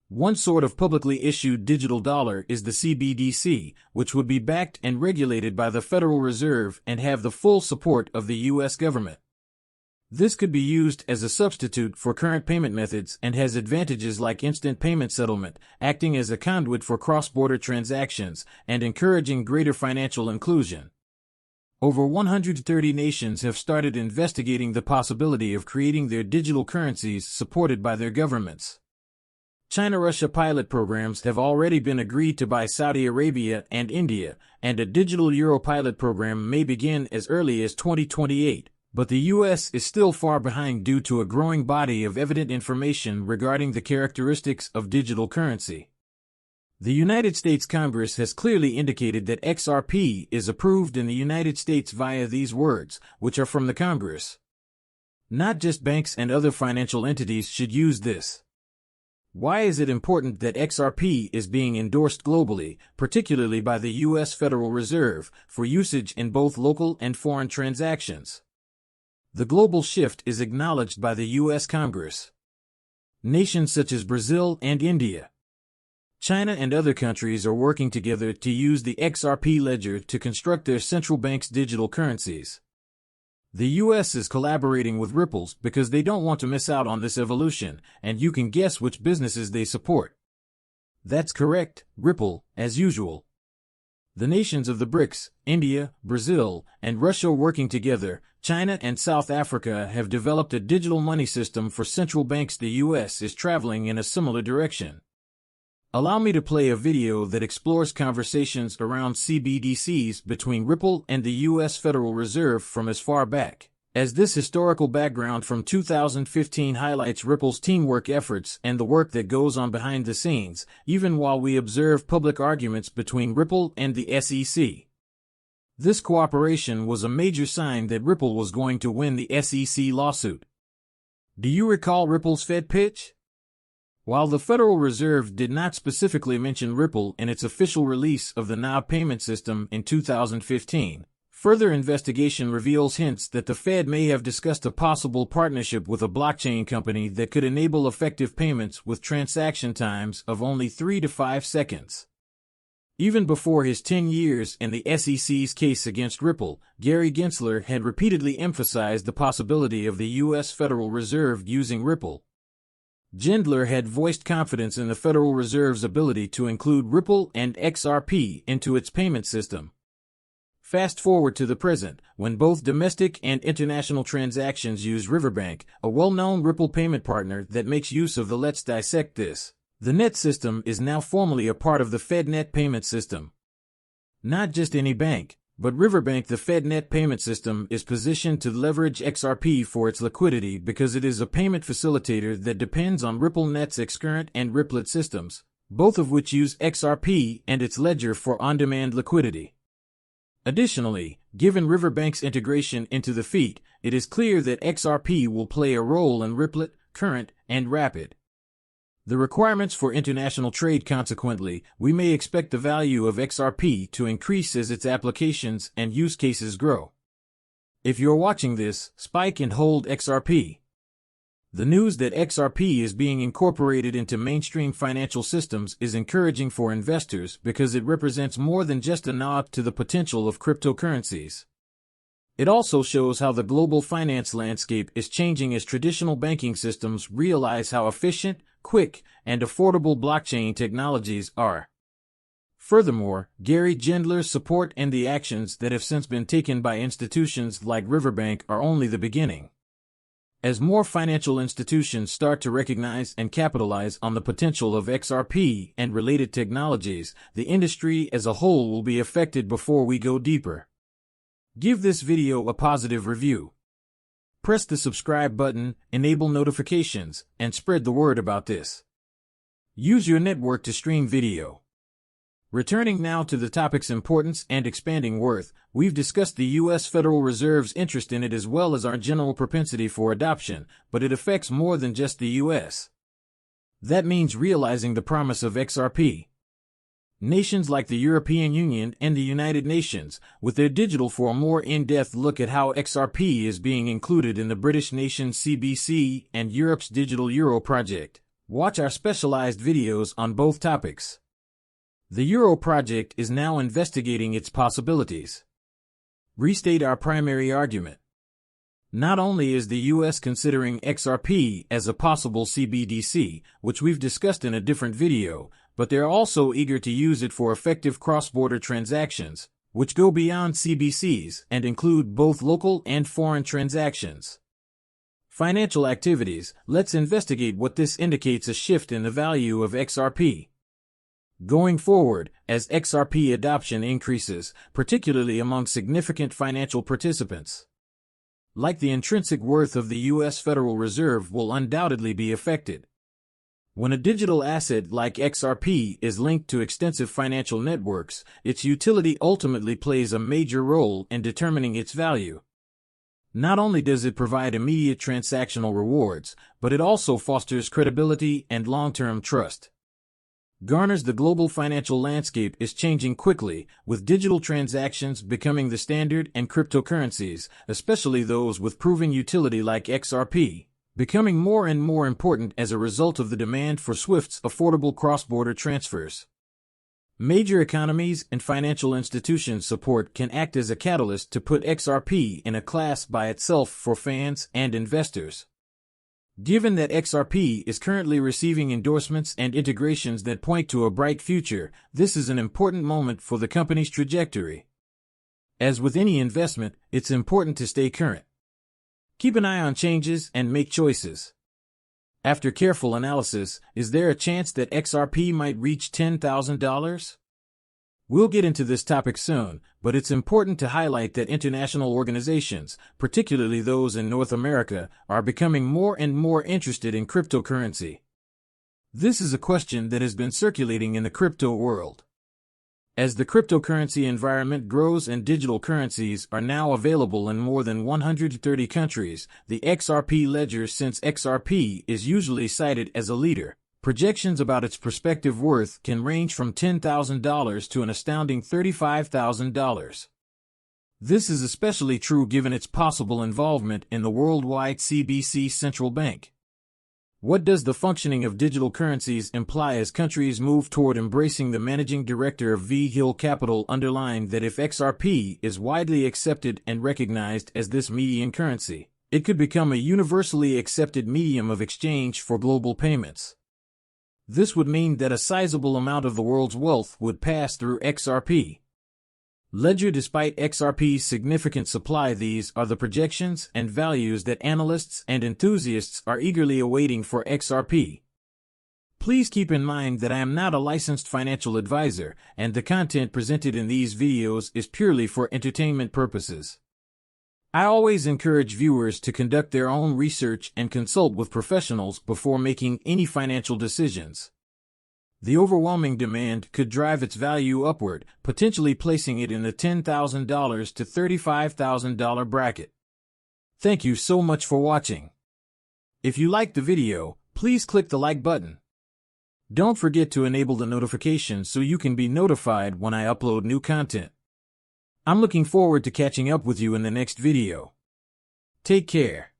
One sort of publicly issued digital dollar is the CBDC, which would be backed and regulated by the Federal Reserve and have the full support of the U.S. government. This could be used as a substitute for current payment methods and has advantages like instant payment settlement, acting as a conduit for cross-border transactions, and encouraging greater financial inclusion. Over 130 nations have started investigating the possibility of creating their digital currencies supported by their governments. China-Russia pilot programs have already been agreed to by Saudi Arabia and India, and a digital euro pilot program may begin as early as 2028. But the U.S. is still far behind due to a growing body of evident information regarding the characteristics of digital currency. The United States Congress has clearly indicated that XRP is approved in the United States via these words, which are from the Congress. Not just banks and other financial entities should use this. Why is it important that XRP is being endorsed globally, particularly by the U.S. Federal Reserve, for usage in both local and foreign transactions? The global shift is acknowledged by the U.S. Congress. Nations such as Brazil and India, China and other countries are working together to use the XRP ledger to construct their central bank's digital currencies. The U.S. is collaborating with Ripple because they don't want to miss out on this evolution, and you can guess which businesses they support. That's correct, Ripple, as usual. The nations of the BRICS, India, Brazil, and Russia working together, China and South Africa have developed a digital money system for central banks. The U.S. is traveling in a similar direction. Allow me to play a video that explores conversations around CBDCs between Ripple and the U.S. Federal Reserve from as far back as this historical background from 2015 highlights Ripple's teamwork efforts and the work that goes on behind the scenes, even while we observe public arguments between Ripple and the SEC. This cooperation was a major sign that Ripple was going to win the SEC lawsuit. Do you recall Ripple's Fed pitch? While the Federal Reserve did not specifically mention Ripple in its official release of the now payment system in 2015, further investigation reveals hints that the Fed may have discussed a possible partnership with a blockchain company that could enable effective payments with transaction times of only 3 to 5 seconds. Even before his 10 years in the SEC's case against Ripple, Gary Gensler had repeatedly emphasized the possibility of the U.S. Federal Reserve using Ripple. Gensler had voiced confidence in the Federal Reserve's ability to include Ripple and XRP into its payment system. Fast forward to the present, when both domestic and international transactions use Riverbank, a well-known Ripple payment partner that makes use of the Let's Dissect This. The NET system is now formally a part of the FedNet payment system. Not just any bank, but Riverbank. The FedNet payment system is positioned to leverage XRP for its liquidity because it is a payment facilitator that depends on RippleNet's Xcurrent and Ripplet systems, both of which use XRP and its ledger for on-demand liquidity. Additionally, given Riverbank's integration into the feed, it is clear that XRP will play a role in Ripplet, Current, and Rapid. The requirements for international trade. Consequently, we may expect the value of XRP to increase as its applications and use cases grow. If you're watching this, spike and hold XRP. The news that XRP is being incorporated into mainstream financial systems is encouraging for investors because it represents more than just a nod to the potential of cryptocurrencies. It also shows how the global finance landscape is changing as traditional banking systems realize how efficient, quick, and affordable blockchain technologies are. Furthermore, Gary Gensler's support and the actions that have since been taken by institutions like Riverbank are only the beginning. As more financial institutions start to recognize and capitalize on the potential of XRP and related technologies, the industry as a whole will be affected. Before we go deeper, give this video a positive review. Press the subscribe button, enable notifications, and spread the word about this. Use your network to stream video. Returning now to the topic's importance and expanding worth, we've discussed the U.S. Federal Reserve's interest in it as well as our general propensity for adoption, but it affects more than just the U.S. That means realizing the promise of XRP. Nations like the European Union and the United Nations, with their digital. For a more in-depth look at how XRP is being included in the British nation's CBDC and Europe's digital euro project, Watch our specialized videos on both topics. The Euro project is now investigating its possibilities. Restate our primary argument. Not only is the US considering XRP as a possible CBDC, which we've discussed in a different video, but they're also eager to use it for effective cross-border transactions, which go beyond CBDCs and include both local and foreign transactions. Financial activities. Let's investigate what this indicates: a shift in the value of XRP. Going forward, as XRP adoption increases, particularly among significant financial participants, like the intrinsic worth of the U.S. Federal Reserve will undoubtedly be affected. When a digital asset like XRP is linked to extensive financial networks, its utility ultimately plays a major role in determining its value. Not only does it provide immediate transactional rewards, but it also fosters credibility and long-term trust. The global financial landscape is changing quickly, with digital transactions becoming the standard and cryptocurrencies, especially those with proven utility like XRP, becoming more and more important as a result of the demand for swift, affordable cross-border transfers. Major economies and financial institutions' support can act as a catalyst to put XRP in a class by itself for fans and investors. Given that XRP is currently receiving endorsements and integrations that point to a bright future, this is an important moment for the company's trajectory. As with any investment, it's important to stay current. Keep an eye on changes and make choices. After careful analysis, is there a chance that XRP might reach $10,000? We'll get into this topic soon, but it's important to highlight that international organizations, particularly those in North America, are becoming more and more interested in cryptocurrency. This is a question that has been circulating in the crypto world. As the cryptocurrency environment grows and digital currencies are now available in more than 130 countries, the XRP ledger, since XRP is usually cited as a leader, projections about its prospective worth can range from $10,000 to an astounding $35,000. This is especially true given its possible involvement in the worldwide CBDC central bank. What does the functioning of digital currencies imply as countries move toward embracing? The managing director of V Hill Capital underlined that if XRP is widely accepted and recognized as this median currency, it could become a universally accepted medium of exchange for global payments. This would mean that a sizable amount of the world's wealth would pass through XRP. Ledger. Despite XRP's significant supply, these are the projections and values that analysts and enthusiasts are eagerly awaiting for XRP. Please keep in mind that I am not a licensed financial advisor, and the content presented in these videos is purely for entertainment purposes. I always encourage viewers to conduct their own research and consult with professionals before making any financial decisions. The overwhelming demand could drive its value upward, potentially placing it in the $10,000 to $35,000 bracket. Thank you so much for watching. If you liked the video, please click the like button. Don't forget to enable the notifications so you can be notified when I upload new content. I'm looking forward to catching up with you in the next video. Take care.